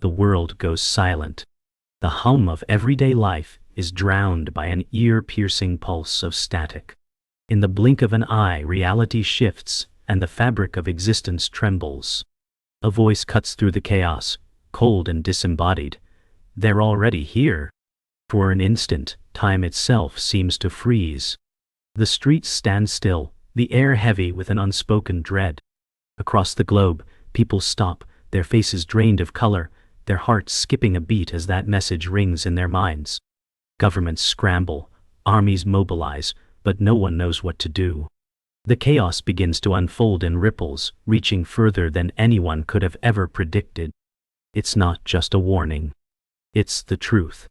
The world goes silent. The hum of everyday life is drowned by an ear-piercing pulse of static. In the blink of an eye, reality shifts, and the fabric of existence trembles. A voice cuts through the chaos, cold and disembodied. They're already here. For an instant, time itself seems to freeze. The streets stand still, the air heavy with an unspoken dread. Across the globe, people stop, their faces drained of color, their hearts skipping a beat as that message rings in their minds. Governments scramble, armies mobilize, but no one knows what to do. The chaos begins to unfold in ripples, reaching further than anyone could have ever predicted. It's not just a warning. It's the truth.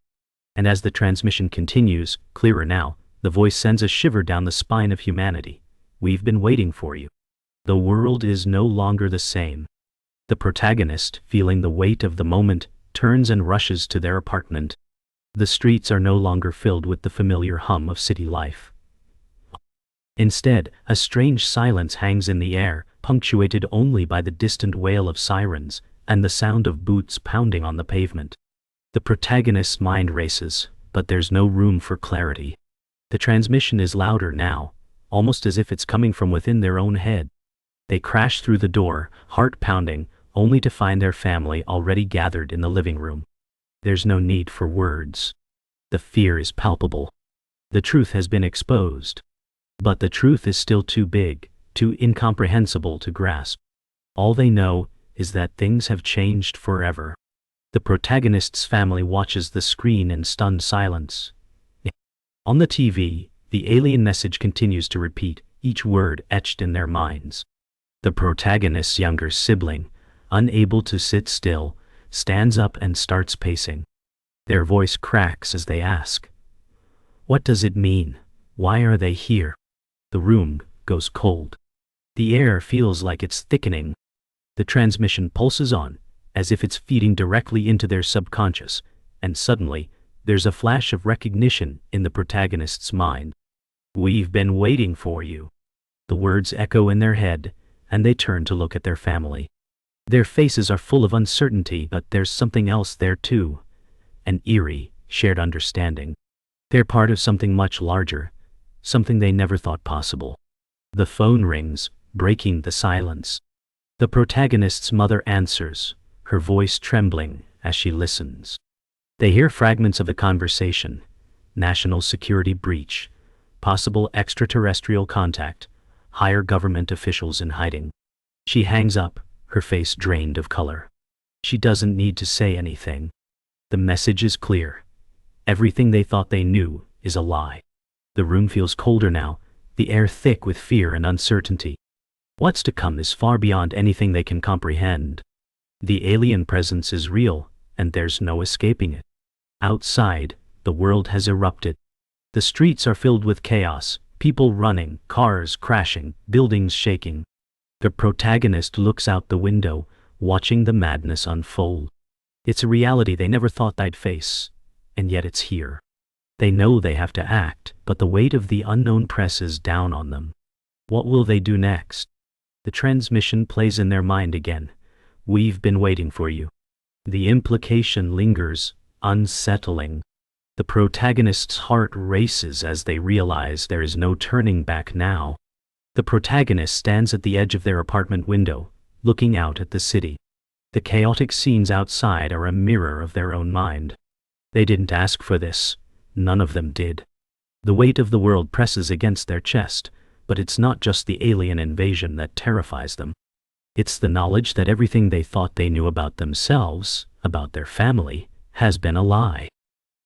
And as the transmission continues, clearer now, the voice sends a shiver down the spine of humanity. We've been waiting for you. The world is no longer the same. The protagonist, feeling the weight of the moment, turns and rushes to their apartment. The streets are no longer filled with the familiar hum of city life. Instead, a strange silence hangs in the air, punctuated only by the distant wail of sirens and the sound of boots pounding on the pavement. The protagonist's mind races, but there's no room for clarity. The transmission is louder now, almost as if it's coming from within their own head. They crash through the door, heart pounding, only to find their family already gathered in the living room. There's no need for words. The fear is palpable. The truth has been exposed. But the truth is still too big, too incomprehensible to grasp. All they know is that things have changed forever. The protagonist's family watches the screen in stunned silence. On the TV, the alien message continues to repeat, each word etched in their minds. The protagonist's younger sibling, unable to sit still, stands up and starts pacing. Their voice cracks as they ask, "What does it mean? Why are they here?" The room goes cold. The air feels like it's thickening. The transmission pulses on, as if it's feeding directly into their subconscious, and suddenly, there's a flash of recognition in the protagonist's mind. "We've been waiting for you." The words echo in their head, and they turn to look at their family. Their faces are full of uncertainty, but there's something else there too. An eerie, shared understanding. They're part of something much larger, something they never thought possible. The phone rings, breaking the silence. The protagonist's mother answers, her voice trembling as she listens. They hear fragments of the conversation: national security breach, possible extraterrestrial contact, higher government officials in hiding. She hangs up, her face drained of color. She doesn't need to say anything. The message is clear. Everything they thought they knew is a lie. The room feels colder now, the air thick with fear and uncertainty. What's to come is far beyond anything they can comprehend. The alien presence is real, and there's no escaping it. Outside, the world has erupted. The streets are filled with chaos, people running, cars crashing, buildings shaking. The protagonist looks out the window, watching the madness unfold. It's a reality they never thought they'd face, and yet it's here. They know they have to act, but the weight of the unknown presses down on them. What will they do next? The transmission plays in their mind again. "We've been waiting for you." The implication lingers, unsettling. The protagonist's heart races as they realize there is no turning back now. The protagonist stands at the edge of their apartment window, looking out at the city. The chaotic scenes outside are a mirror of their own mind. They didn't ask for this. None of them did. The weight of the world presses against their chest, but it's not just the alien invasion that terrifies them. It's the knowledge that everything they thought they knew about themselves, about their family, has been a lie.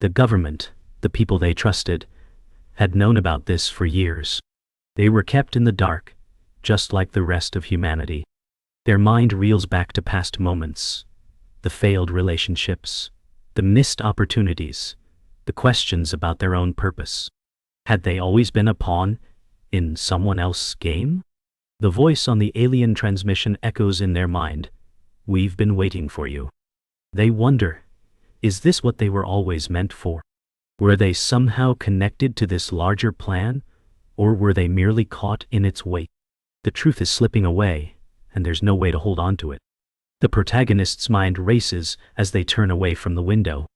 The government, the people they trusted, had known about this for years. They were kept in the dark, just like the rest of humanity. Their mind reels back to past moments, the failed relationships, the missed opportunities, the questions about their own purpose. Had they always been a pawn in someone else's game? The voice on the alien transmission echoes in their mind. "We've been waiting for you." They wonder, is this what they were always meant for? Were they somehow connected to this larger plan, or were they merely caught in its wake? The truth is slipping away, and there's no way to hold on to it. The protagonist's mind races as they turn away from the window.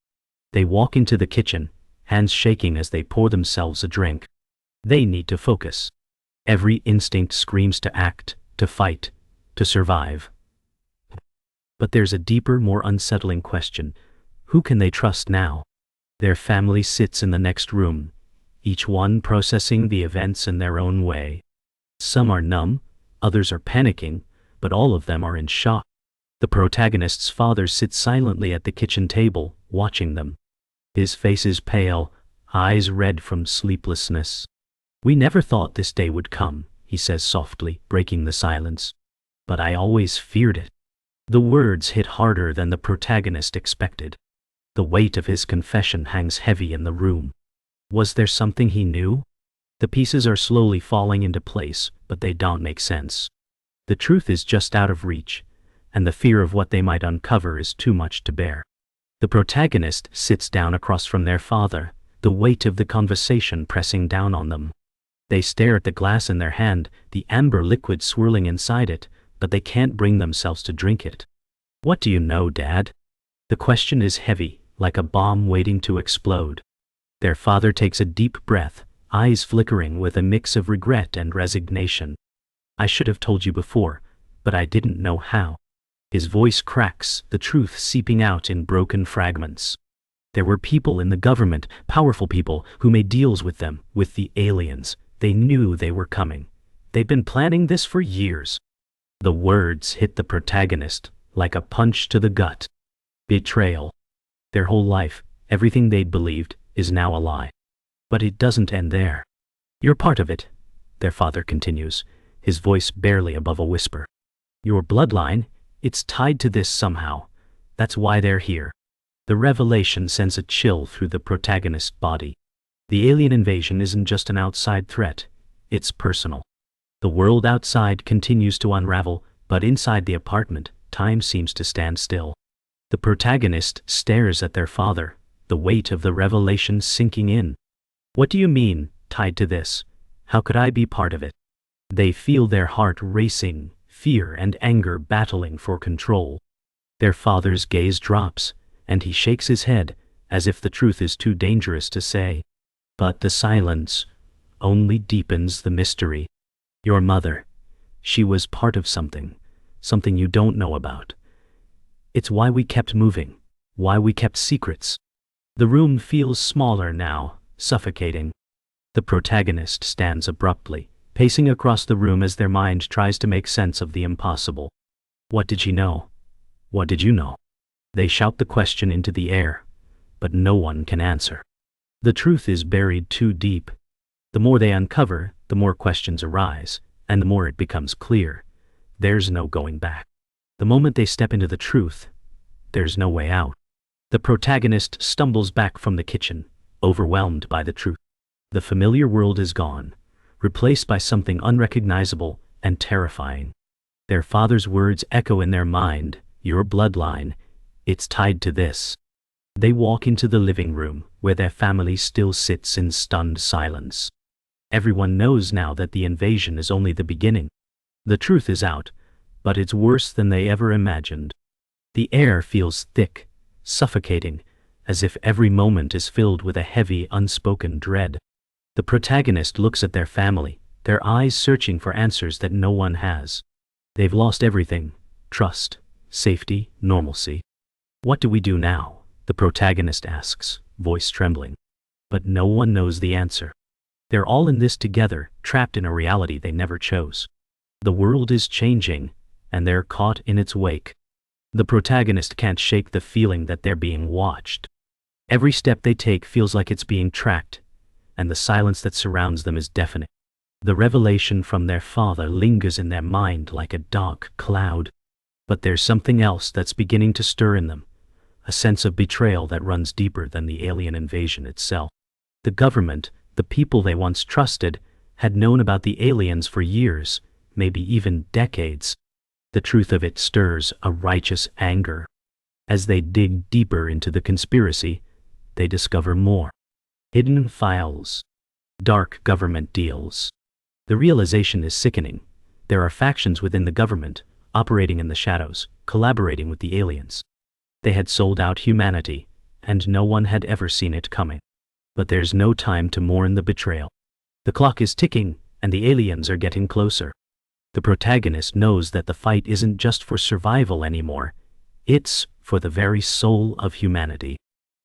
They walk into the kitchen, hands shaking as they pour themselves a drink. They need to focus. Every instinct screams to act, to fight, to survive. But there's a deeper, more unsettling question. Who can they trust now? Their family sits in the next room, each one processing the events in their own way. Some are numb, others are panicking, but all of them are in shock. The protagonist's father sits silently at the kitchen table, watching them. His face is pale, eyes red from sleeplessness. "We never thought this day would come," he says softly, breaking the silence. "But I always feared it." The words hit harder than the protagonist expected. The weight of his confession hangs heavy in the room. Was there something he knew? The pieces are slowly falling into place, but they don't make sense. The truth is just out of reach, and the fear of what they might uncover is too much to bear. The protagonist sits down across from their father, the weight of the conversation pressing down on them. They stare at the glass in their hand, the amber liquid swirling inside it, but they can't bring themselves to drink it. "What do you know, Dad?" The question is heavy, like a bomb waiting to explode. Their father takes a deep breath, eyes flickering with a mix of regret and resignation. "I should have told you before, but I didn't know how." His voice cracks, the truth seeping out in broken fragments. There were people in the government, powerful people, who made deals with them, with the aliens. They knew they were coming. They'd been planning this for years. The words hit the protagonist like a punch to the gut. Betrayal. Their whole life, everything they'd believed, is now a lie. But it doesn't end there. "You're part of it," their father continues, his voice barely above a whisper. "Your bloodline, it's tied to this somehow. That's why they're here." The revelation sends a chill through the protagonist's body. The alien invasion isn't just an outside threat, it's personal. The world outside continues to unravel, but inside the apartment, time seems to stand still. The protagonist stares at their father, the weight of the revelation sinking in. "What do you mean, tied to this? How could I be part of it?" They feel their heart racing, fear and anger battling for control. Their father's gaze drops, and he shakes his head, as if the truth is too dangerous to say. But the silence only deepens the mystery. "Your mother, she was part of something you don't know about. It's why we kept moving, why we kept secrets." The room feels smaller now, suffocating. The protagonist stands abruptly, pacing across the room as their mind tries to make sense of the impossible. "What did she know? What did you know?" They shout the question into the air, but no one can answer. The truth is buried too deep. The more they uncover, the more questions arise, and the more it becomes clear. There's no going back. The moment they step into the truth, there's no way out. The protagonist stumbles back from the kitchen, overwhelmed by the truth. The familiar world is gone, replaced by something unrecognizable and terrifying. Their father's words echo in their mind, "Your bloodline, it's tied to this." They walk into the living room, where their family still sits in stunned silence. Everyone knows now that the invasion is only the beginning. The truth is out, but it's worse than they ever imagined. The air feels thick, suffocating, as if every moment is filled with a heavy, unspoken dread. The protagonist looks at their family, their eyes searching for answers that no one has. They've lost everything: trust, safety, normalcy. "What do we do now?" the protagonist asks, voice trembling. But no one knows the answer. They're all in this together, trapped in a reality they never chose. The world is changing, and they're caught in its wake. The protagonist can't shake the feeling that they're being watched. Every step they take feels like it's being tracked, and the silence that surrounds them is deafening. The revelation from their father lingers in their mind like a dark cloud. But there's something else that's beginning to stir in them, a sense of betrayal that runs deeper than the alien invasion itself. The government, the people they once trusted, had known about the aliens for years, maybe even decades. The truth of it stirs a righteous anger. As they dig deeper into the conspiracy, they discover more. Hidden files. Dark government deals. The realization is sickening. There are factions within the government, operating in the shadows, collaborating with the aliens. They had sold out humanity, and no one had ever seen it coming. But there's no time to mourn the betrayal. The clock is ticking, and the aliens are getting closer. The protagonist knows that the fight isn't just for survival anymore. It's for the very soul of humanity.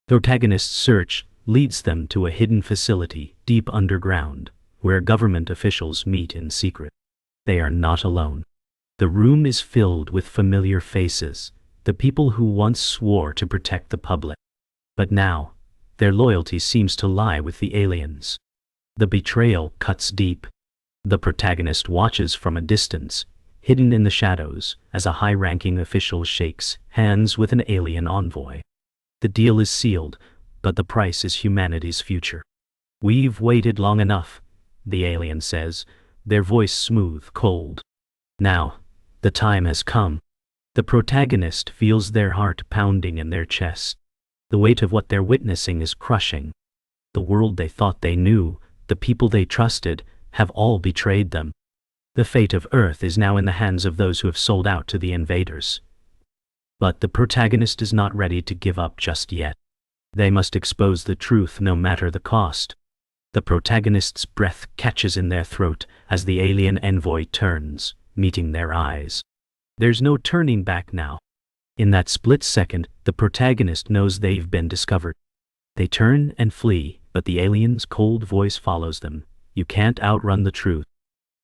The protagonist's search leads them to a hidden facility deep underground, where government officials meet in secret. They are not alone. The room is filled with familiar faces, the people who once swore to protect the public. But now, their loyalty seems to lie with the aliens. The betrayal cuts deep. The protagonist watches from a distance, hidden in the shadows, as a high-ranking official shakes hands with an alien envoy. The deal is sealed, but the price is humanity's future. "We've waited long enough," the alien says, their voice smooth, cold. "Now, the time has come." The protagonist feels their heart pounding in their chest. The weight of what they're witnessing is crushing. The world they thought they knew, the people they trusted, have all betrayed them. The fate of Earth is now in the hands of those who have sold out to the invaders. But the protagonist is not ready to give up just yet. They must expose the truth no matter the cost. The protagonist's breath catches in their throat as the alien envoy turns, meeting their eyes. There's no turning back now. In that split second, the protagonist knows they've been discovered. They turn and flee, but the alien's cold voice follows them. "You can't outrun the truth."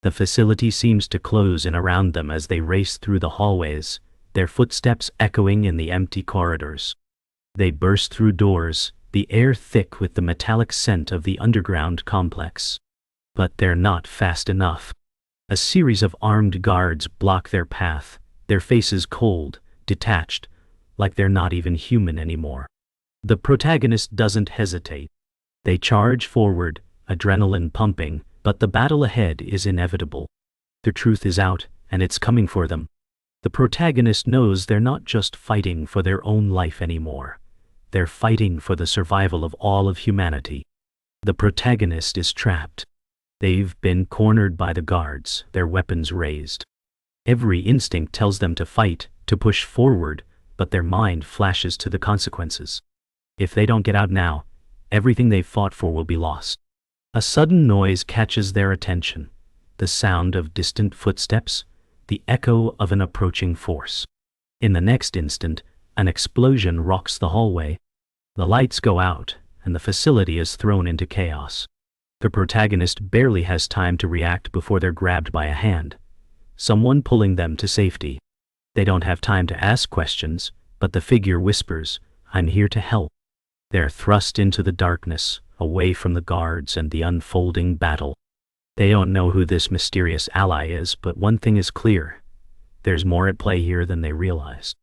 The facility seems to close in around them as they race through the hallways, their footsteps echoing in the empty corridors. They burst through doors, the air thick with the metallic scent of the underground complex. But they're not fast enough. A series of armed guards block their path, their faces cold, detached, like they're not even human anymore. The protagonist doesn't hesitate. They charge forward, adrenaline pumping, but the battle ahead is inevitable. The truth is out, and it's coming for them. The protagonist knows they're not just fighting for their own life anymore. They're fighting for the survival of all of humanity. The protagonist is trapped. They've been cornered by the guards, their weapons raised. Every instinct tells them to fight, to push forward, but their mind flashes to the consequences. If they don't get out now, everything they've fought for will be lost. A sudden noise catches their attention, the sound of distant footsteps, the echo of an approaching force. In the next instant, an explosion rocks the hallway. The lights go out, and the facility is thrown into chaos. The protagonist barely has time to react before they're grabbed by a hand, someone pulling them to safety. They don't have time to ask questions, but the figure whispers, "I'm here to help." They're thrust into the darkness, away from the guards and the unfolding battle. They don't know who this mysterious ally is, but one thing is clear. There's more at play here than they realized.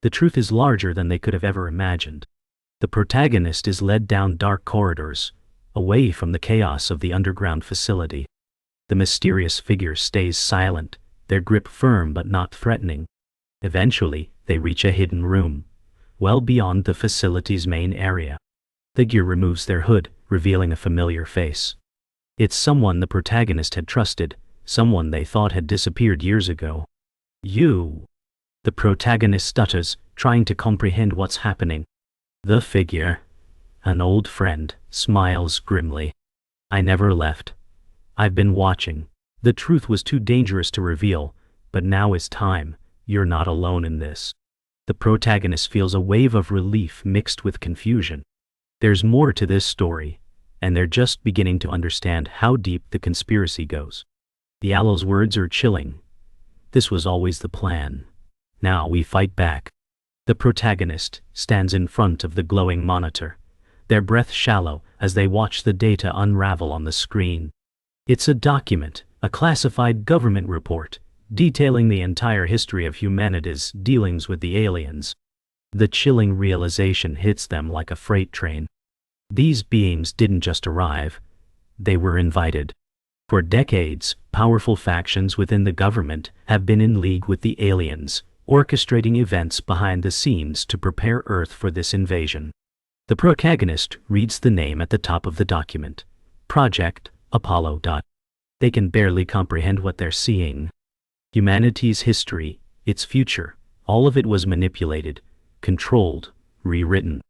The truth is larger than they could have ever imagined. The protagonist is led down dark corridors, away from the chaos of the underground facility. The mysterious figure stays silent, their grip firm but not threatening. Eventually, they reach a hidden room, well beyond the facility's main area. The figure removes their hood, revealing a familiar face. It's someone the protagonist had trusted, someone they thought had disappeared years ago. "You." The protagonist stutters, trying to comprehend what's happening. The figure, an old friend, smiles grimly. "I never left. I've been watching." The truth was too dangerous to reveal, but now is time. You're not alone in this. The protagonist feels a wave of relief mixed with confusion. There's more to this story, and they're just beginning to understand how deep the conspiracy goes. The owl's words are chilling. This was always the plan. Now we fight back. The protagonist stands in front of the glowing monitor, their breath shallow as they watch the data unravel on the screen. It's a document, a classified government report, detailing the entire history of humanity's dealings with the aliens. The chilling realization hits them like a freight train. These beings didn't just arrive, they were invited. For decades, powerful factions within the government have been in league with the aliens, orchestrating events behind the scenes to prepare Earth for this invasion. The protagonist reads the name at the top of the document, Project Apollo. They can barely comprehend what they're seeing. Humanity's history, its future, all of it was manipulated, controlled, rewritten.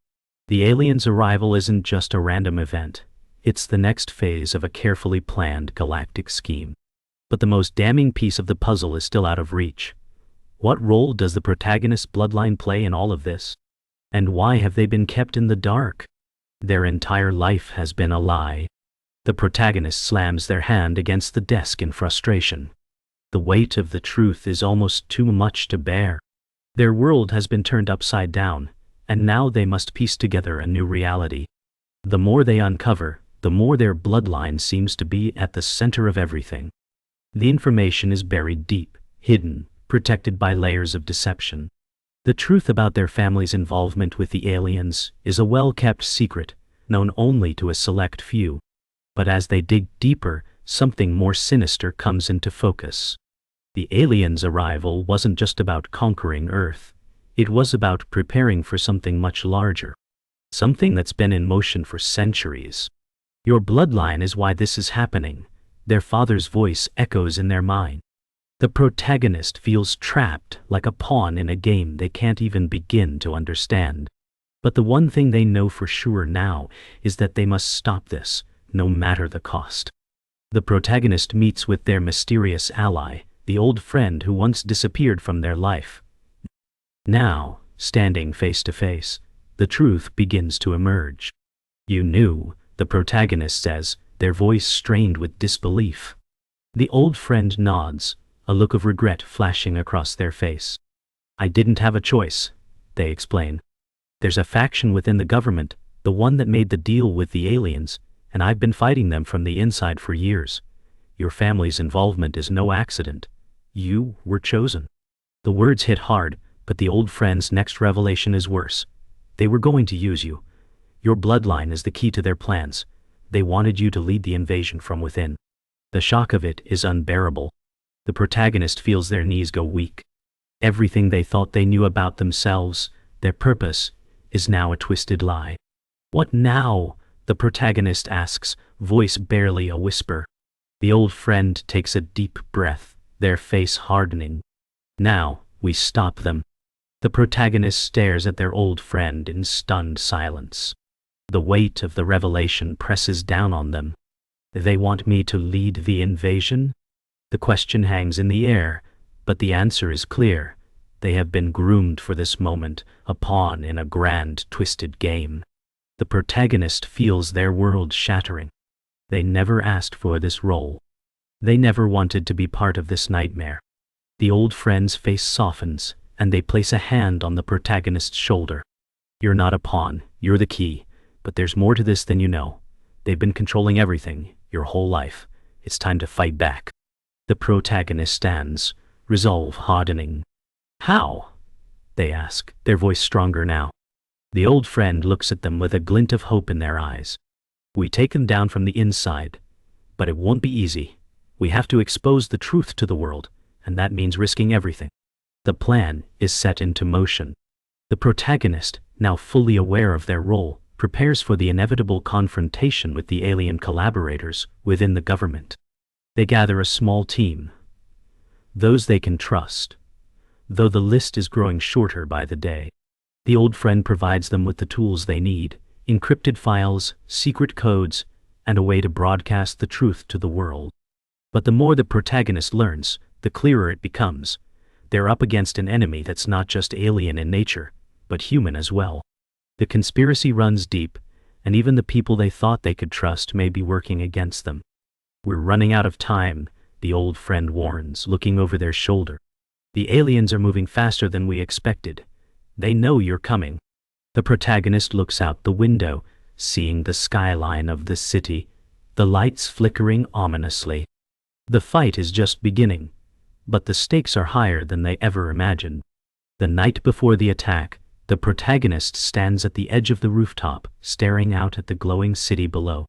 The aliens' arrival isn't just a random event. It's the next phase of a carefully planned galactic scheme. But the most damning piece of the puzzle is still out of reach. What role does the protagonist's bloodline play in all of this? And why have they been kept in the dark? Their entire life has been a lie. The protagonist slams their hand against the desk in frustration. The weight of the truth is almost too much to bear. Their world has been turned upside down, and now they must piece together a new reality. The more they uncover, the more their bloodline seems to be at the center of everything. The information is buried deep, hidden, protected by layers of deception. The truth about their family's involvement with the aliens is a well-kept secret, known only to a select few. But as they dig deeper, something more sinister comes into focus. The aliens' arrival wasn't just about conquering Earth. It was about preparing for something much larger. Something that's been in motion for centuries. Your bloodline is why this is happening. Their father's voice echoes in their mind. The protagonist feels trapped like a pawn in a game they can't even begin to understand. But the one thing they know for sure now is that they must stop this, no matter the cost. The protagonist meets with their mysterious ally, the old friend who once disappeared from their life. Now, standing face to face, the truth begins to emerge. "You knew," the protagonist says, their voice strained with disbelief. The old friend nods, a look of regret flashing across their face. "I didn't have a choice," they explain. "There's a faction within the government, the one that made the deal with the aliens, and I've been fighting them from the inside for years. Your family's involvement is no accident. You were chosen." The words hit hard, but the old friend's next revelation is worse. "They were going to use you. Your bloodline is the key to their plans. They wanted you to lead the invasion from within." The shock of it is unbearable. The protagonist feels their knees go weak. Everything they thought they knew about themselves, their purpose, is now a twisted lie. "What now?" the protagonist asks, voice barely a whisper. The old friend takes a deep breath, their face hardening. "Now, we stop them." The protagonist stares at their old friend in stunned silence. The weight of the revelation presses down on them. "They want me to lead the invasion?" The question hangs in the air, but the answer is clear. They have been groomed for this moment, a pawn in a grand, twisted game. The protagonist feels their world shattering. They never asked for this role. They never wanted to be part of this nightmare. The old friend's face softens, and they place a hand on the protagonist's shoulder. "You're not a pawn, you're the key, but there's more to this than you know. They've been controlling everything, your whole life. It's time to fight back." The protagonist stands, resolve hardening. "How?" they ask, their voice stronger now. The old friend looks at them with a glint of hope in their eyes. "We take them down from the inside, but it won't be easy. We have to expose the truth to the world, and that means risking everything." The plan is set into motion. The protagonist, now fully aware of their role, prepares for the inevitable confrontation with the alien collaborators within the government. They gather a small team, those they can trust, though the list is growing shorter by the day. The old friend provides them with the tools they need, encrypted files, secret codes, and a way to broadcast the truth to the world. But the more the protagonist learns, the clearer it becomes. They're up against an enemy that's not just alien in nature, but human as well. The conspiracy runs deep, and even the people they thought they could trust may be working against them. "We're running out of time," the old friend warns, looking over their shoulder. "The aliens are moving faster than we expected. They know you're coming." The protagonist looks out the window, seeing the skyline of the city, the lights flickering ominously. The fight is just beginning, but the stakes are higher than they ever imagined. The night before the attack, the protagonist stands at the edge of the rooftop, staring out at the glowing city below.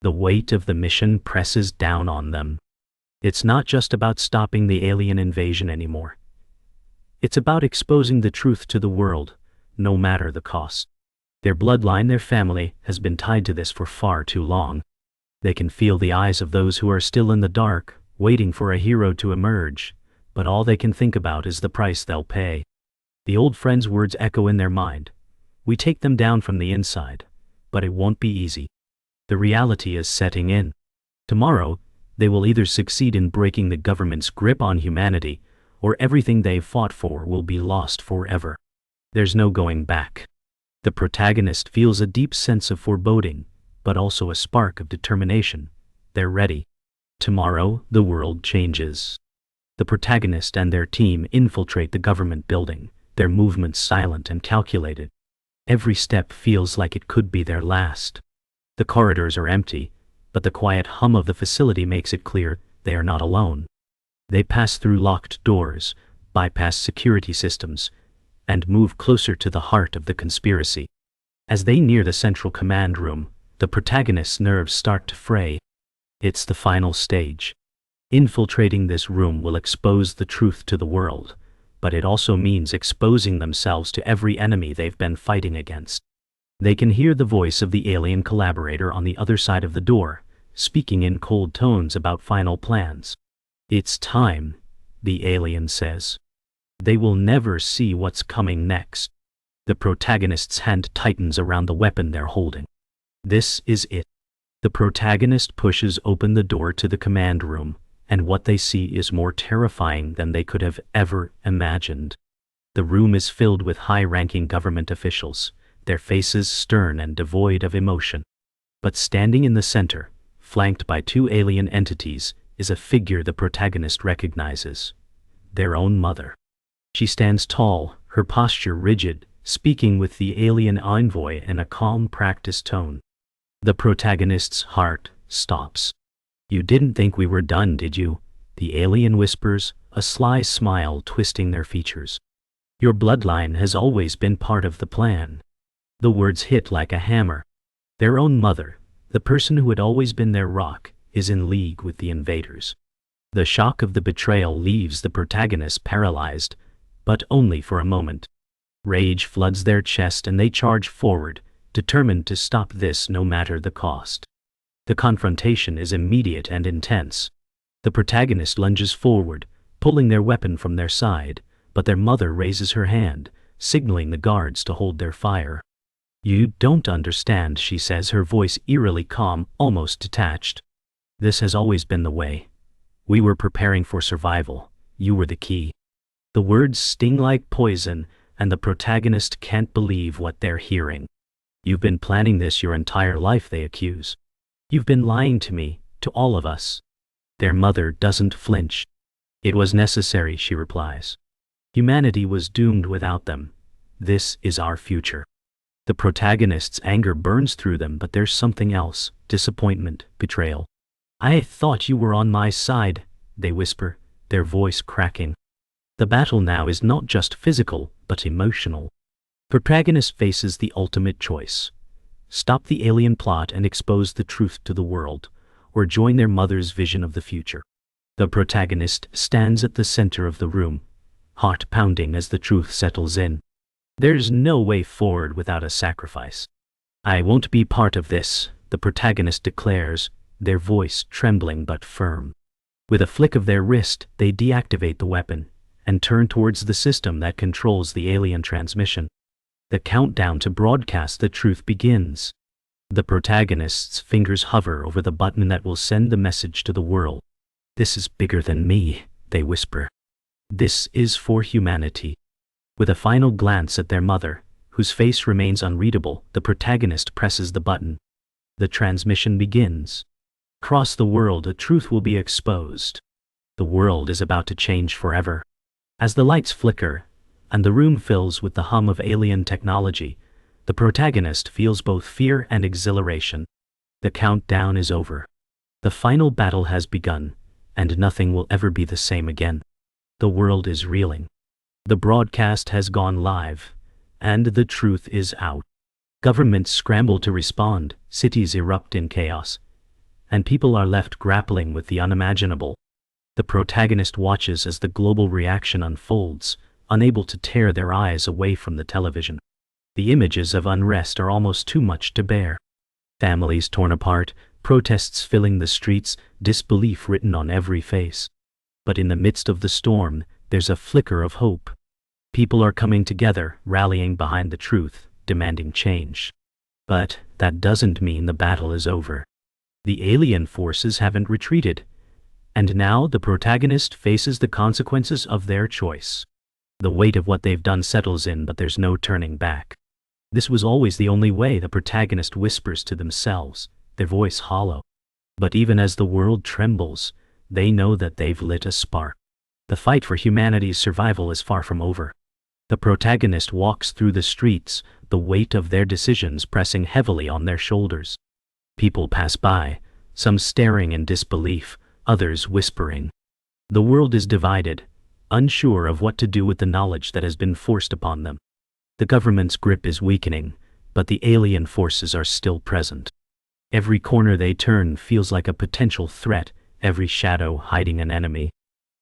The weight of the mission presses down on them. It's not just about stopping the alien invasion anymore. It's about exposing the truth to the world, no matter the cost. Their bloodline, their family, has been tied to this for far too long. They can feel the eyes of those who are still in the dark, waiting for a hero to emerge, but all they can think about is the price they'll pay. The old friend's words echo in their mind. We take them down from the inside, but it won't be easy. The reality is setting in. Tomorrow, they will either succeed in breaking the government's grip on humanity, or everything they've fought for will be lost forever. There's no going back. The protagonist feels a deep sense of foreboding, but also a spark of determination. They're ready. Tomorrow, the world changes. The protagonist and their team infiltrate the government building, their movements silent and calculated. Every step feels like it could be their last. The corridors are empty, but the quiet hum of the facility makes it clear they are not alone. They pass through locked doors, bypass security systems, and move closer to the heart of the conspiracy. As they near the central command room, the protagonist's nerves start to fray. It's the final stage. Infiltrating this room will expose the truth to the world, but it also means exposing themselves to every enemy they've been fighting against. They can hear the voice of the alien collaborator on the other side of the door, speaking in cold tones about final plans. It's time, the alien says. They will never see what's coming next. The protagonist's hand tightens around the weapon they're holding. This is it. The protagonist pushes open the door to the command room, and what they see is more terrifying than they could have ever imagined. The room is filled with high-ranking government officials, their faces stern and devoid of emotion. But standing in the center, flanked by two alien entities, is a figure the protagonist recognizes. Their own mother. She stands tall, her posture rigid, speaking with the alien envoy in a calm, practiced tone. The protagonist's heart stops. You didn't think we were done, did you? The alien whispers, a sly smile twisting their features. Your bloodline has always been part of the plan. The words hit like a hammer. Their own mother, the person who had always been their rock, is in league with the invaders. The shock of the betrayal leaves the protagonist paralyzed, but only for a moment. Rage floods their chest and they charge forward, determined to stop this no matter the cost. The confrontation is immediate and intense. The protagonist lunges forward, pulling their weapon from their side, but their mother raises her hand, signaling the guards to hold their fire. You don't understand, she says, her voice eerily calm, almost detached. This has always been the way. We were preparing for survival. You were the key. The words sting like poison, and the protagonist can't believe what they're hearing. You've been planning this your entire life, they accuse. You've been lying to me, to all of us. Their mother doesn't flinch. It was necessary, she replies. Humanity was doomed without them. This is our future. The protagonist's anger burns through them, but there's something else: disappointment, betrayal. I thought you were on my side, they whisper, their voice cracking. The battle now is not just physical, but emotional. Protagonist faces the ultimate choice. Stop the alien plot and expose the truth to the world, or join their mother's vision of the future. The protagonist stands at the center of the room, heart pounding as the truth settles in. There's no way forward without a sacrifice. I won't be part of this, the protagonist declares, their voice trembling but firm. With a flick of their wrist, they deactivate the weapon and turn towards the system that controls the alien transmission. The countdown to broadcast the truth begins. The protagonist's fingers hover over the button that will send the message to the world. This is bigger than me, they whisper. This is for humanity. With a final glance at their mother, whose face remains unreadable, the protagonist presses the button. The transmission begins. Across the world, a truth will be exposed. The world is about to change forever. As the lights flicker, and the room fills with the hum of alien technology, the protagonist feels both fear and exhilaration. The countdown is over. The final battle has begun, and nothing will ever be the same again. The world is reeling. The broadcast has gone live, and the truth is out. Governments scramble to respond, cities erupt in chaos, and people are left grappling with the unimaginable. The protagonist watches as the global reaction unfolds, unable to tear their eyes away from the television. The images of unrest are almost too much to bear. Families torn apart, protests filling the streets, disbelief written on every face. But in the midst of the storm, there's a flicker of hope. People are coming together, rallying behind the truth, demanding change. But that doesn't mean the battle is over. The alien forces haven't retreated, and now the protagonist faces the consequences of their choice. The weight of what they've done settles in, but there's no turning back. This was always the only way, the protagonist whispers to themselves, their voice hollow. But even as the world trembles, they know that they've lit a spark. The fight for humanity's survival is far from over. The protagonist walks through the streets, the weight of their decisions pressing heavily on their shoulders. People pass by, some staring in disbelief, others whispering. The world is divided, unsure of what to do with the knowledge that has been forced upon them. The government's grip is weakening, but the alien forces are still present. Every corner they turn feels like a potential threat, every shadow hiding an enemy.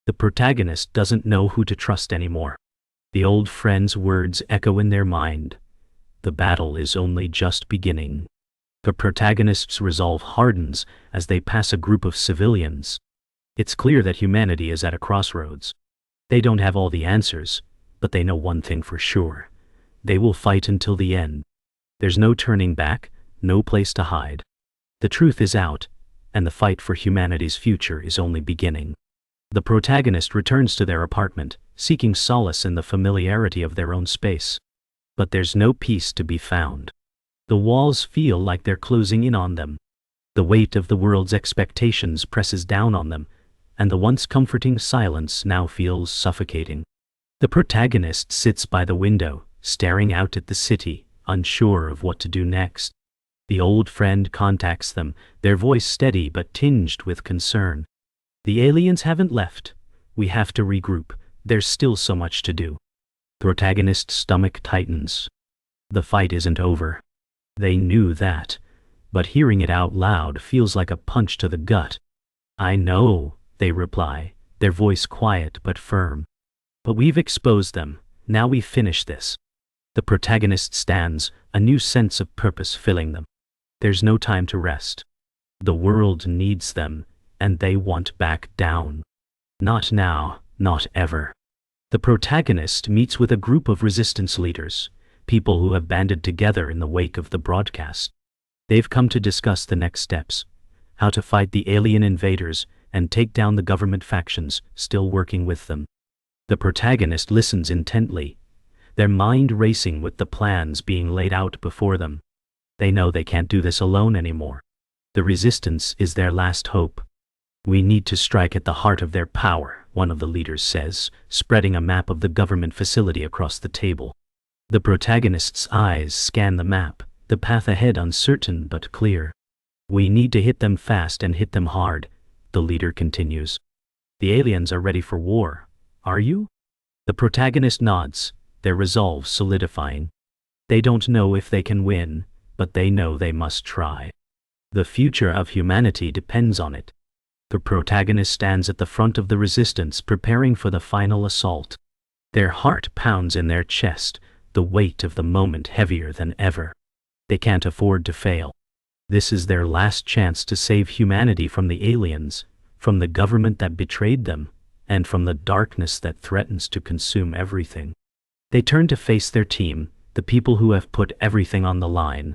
The protagonist doesn't know who to trust anymore. The old friend's words echo in their mind. The battle is only just beginning. The protagonist's resolve hardens as they pass a group of civilians. It's clear that humanity is at a crossroads. They don't have all the answers, but they know one thing for sure. They will fight until the end. There's no turning back, no place to hide. The truth is out, and the fight for humanity's future is only beginning. The protagonist returns to their apartment, seeking solace in the familiarity of their own space. But there's no peace to be found. The walls feel like they're closing in on them. The weight of the world's expectations presses down on them, and the once comforting silence now feels suffocating. The protagonist sits by the window, staring out at the city, unsure of what to do next. The old friend contacts them, their voice steady but tinged with concern. The aliens haven't left. We have to regroup. There's still so much to do. Protagonist's stomach tightens. The fight isn't over. They knew that, but hearing it out loud feels like a punch to the gut. I know, they reply, their voice quiet but firm. But we've exposed them. Now we finish this. The protagonist stands, a new sense of purpose filling them. There's no time to rest. The world needs them, and they won't back down. Not now, not ever. The protagonist meets with a group of resistance leaders, people who have banded together in the wake of the broadcast. They've come to discuss the next steps, how to fight the alien invaders and take down the government factions still working with them. The protagonist listens intently, their mind racing with the plans being laid out before them. They know they can't do this alone anymore. The resistance is their last hope. We need to strike at the heart of their power, one of the leaders says, spreading a map of the government facility across the table. The protagonist's eyes scan the map, the path ahead uncertain but clear. We need to hit them fast and hit them hard, the leader continues. The aliens are ready for war, are you? The protagonist nods, their resolve solidifying. They don't know if they can win, but they know they must try. The future of humanity depends on it. The protagonist stands at the front of the resistance, preparing for the final assault. Their heart pounds in their chest, the weight of the moment heavier than ever. They can't afford to fail. This is their last chance to save humanity from the aliens, from the government that betrayed them, and from the darkness that threatens to consume everything. They turn to face their team, the people who have put everything on the line.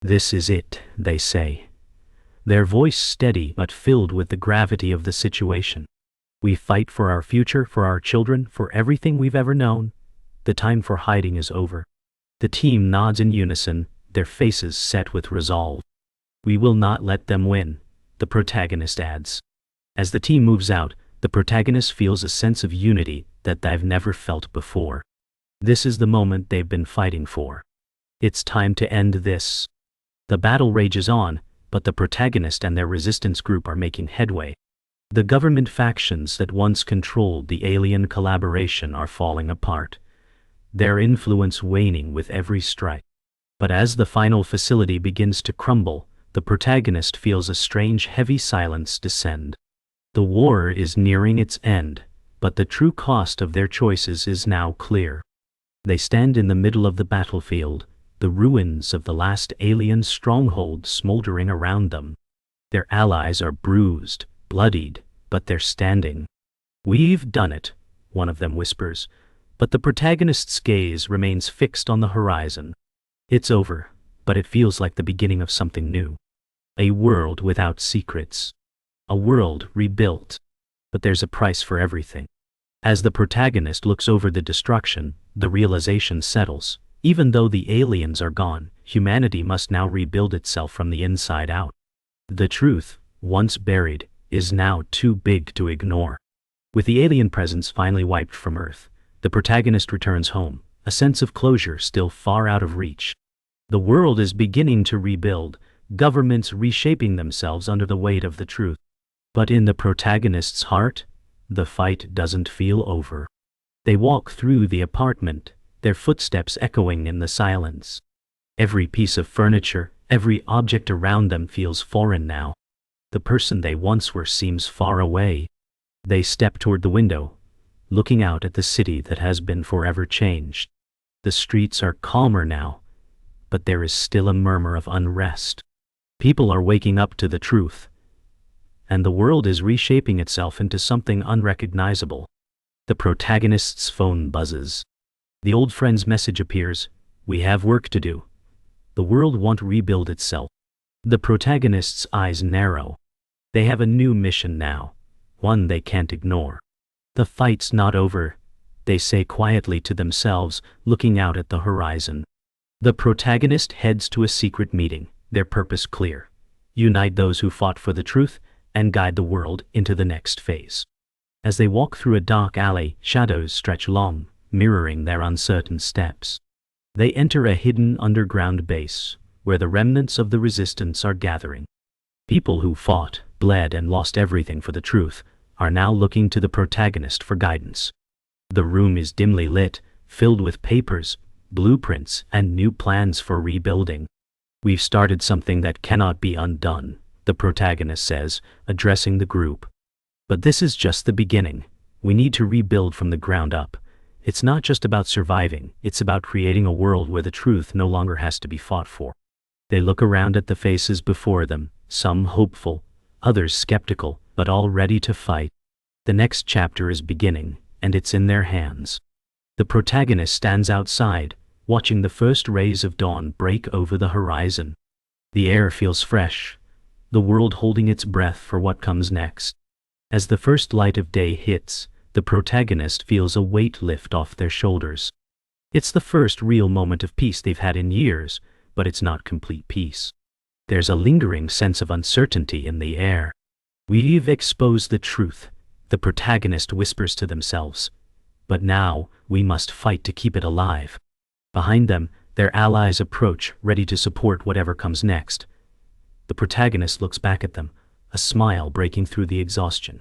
This is it, they say. Their voice steady but filled with the gravity of the situation. We fight for our future, for our children, for everything we've ever known. The time for hiding is over. The team nods in unison, their faces set with resolve. We will not let them win, the protagonist adds. As the team moves out, the protagonist feels a sense of unity that they've never felt before. This is the moment they've been fighting for. It's time to end this. The battle rages on, but the protagonist and their resistance group are making headway. The government factions that once controlled the alien collaboration are falling apart, their influence waning with every strike. But as the final facility begins to crumble, the protagonist feels a strange heavy silence descend. The war is nearing its end, but the true cost of their choices is now clear. They stand in the middle of the battlefield, the ruins of the last alien stronghold smoldering around them. Their allies are bruised, bloodied, but they're standing. "We've done it," one of them whispers, but the protagonist's gaze remains fixed on the horizon. It's over, but it feels like the beginning of something new. A world without secrets. A world rebuilt. But there's a price for everything. As the protagonist looks over the destruction, the realization settles. Even though the aliens are gone, humanity must now rebuild itself from the inside out. The truth, once buried, is now too big to ignore. With the alien presence finally wiped from Earth, the protagonist returns home, a sense of closure still far out of reach. The world is beginning to rebuild, governments reshaping themselves under the weight of the truth. But in the protagonist's heart, the fight doesn't feel over. They walk through the apartment, their footsteps echoing in the silence. Every piece of furniture, every object around them feels foreign now. The person they once were seems far away. They step toward the window, looking out at the city that has been forever changed. The streets are calmer now, but there is still a murmur of unrest. People are waking up to the truth, and the world is reshaping itself into something unrecognizable. The protagonist's phone buzzes. The old friend's message appears, "We have work to do. The world won't rebuild itself." The protagonist's eyes narrow. They have a new mission now, one they can't ignore. "The fight's not over," they say quietly to themselves, looking out at the horizon. The protagonist heads to a secret meeting, their purpose clear: unite those who fought for the truth and guide the world into the next phase. As they walk through a dark alley, shadows stretch long, mirroring their uncertain steps. They enter a hidden underground base, where the remnants of the resistance are gathering. People who fought, bled, and lost everything for the truth are now looking to the protagonist for guidance. The room is dimly lit, filled with papers, blueprints, and new plans for rebuilding. "We've started something that cannot be undone," the protagonist says, addressing the group. "But this is just the beginning. We need to rebuild from the ground up. It's not just about surviving, it's about creating a world where the truth no longer has to be fought for." They look around at the faces before them, some hopeful, others skeptical, but all ready to fight. The next chapter is beginning, and it's in their hands. The protagonist stands outside, watching the first rays of dawn break over the horizon. The air feels fresh, the world holding its breath for what comes next. As the first light of day hits, the protagonist feels a weight lift off their shoulders. It's the first real moment of peace they've had in years, but it's not complete peace. There's a lingering sense of uncertainty in the air. "We've exposed the truth," the protagonist whispers to themselves. "But now, we must fight to keep it alive." Behind them, their allies approach, ready to support whatever comes next. The protagonist looks back at them, a smile breaking through the exhaustion.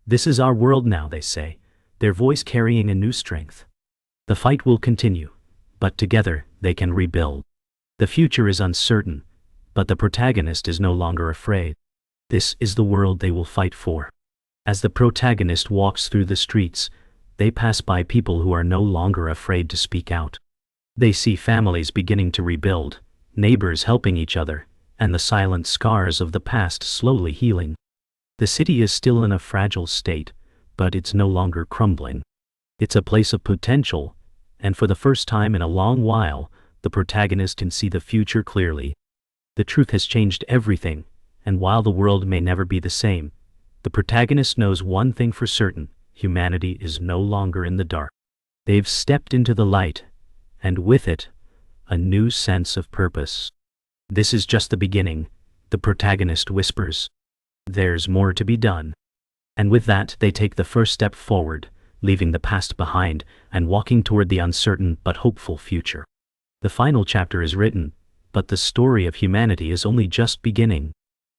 "This is our world now," they say, their voice carrying a new strength. The fight will continue, but together they can rebuild. The future is uncertain, but the protagonist is no longer afraid. This is the world they will fight for. As the protagonist walks through the streets, they pass by people who are no longer afraid to speak out. They see families beginning to rebuild, neighbors helping each other, and the silent scars of the past slowly healing. The city is still in a fragile state, but it's no longer crumbling. It's a place of potential, and for the first time in a long while, the protagonist can see the future clearly. The truth has changed everything, and while the world may never be the same, the protagonist knows one thing for certain: humanity is no longer in the dark. They've stepped into the light, and with it, a new sense of purpose. "This is just the beginning," the protagonist whispers. "There's more to be done." And with that, they take the first step forward, leaving the past behind and walking toward the uncertain but hopeful future. The final chapter is written, but the story of humanity is only just beginning.